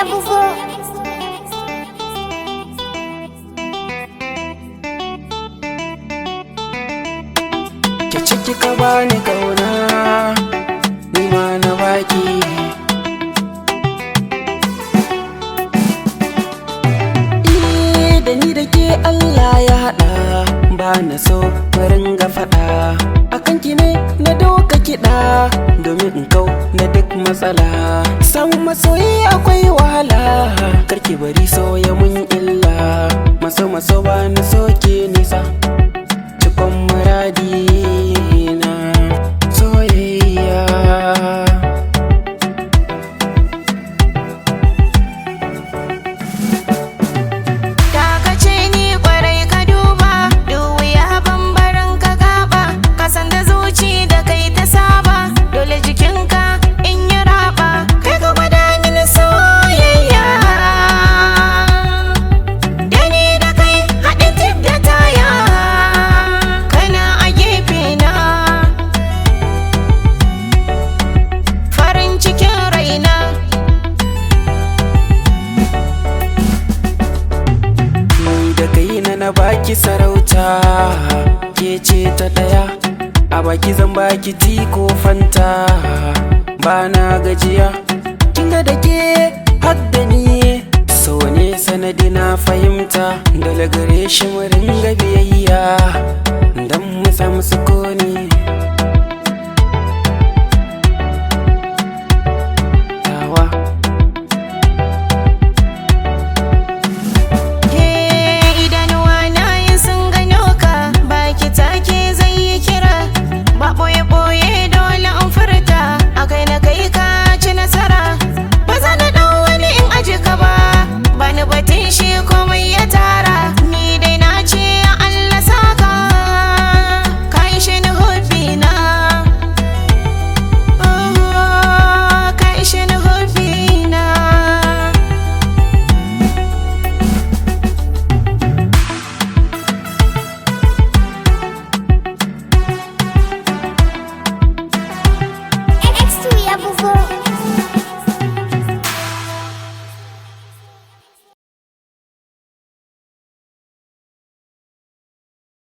ya bugo. Ke ciki ka bani kauna, ni ma na baki. Da ni da ke Allah ya haɗa, ba na so ringa faɗa. Akan ki ne na doka kiɗa, domin in kau na duk matsala. San masoyi akwai wahala, karki bari soya mun illa. Maso ba na soke nisa, cikon muradi na soyayya. Na baki sarauta, ke ce ta daya, a baki zan baki tiko fanta. Ba na gajiya, kinga da ke hadda ni, so ne sanadi na fahimta. Dole gare shi mu ringa biyayya, dan mu samu sukuni.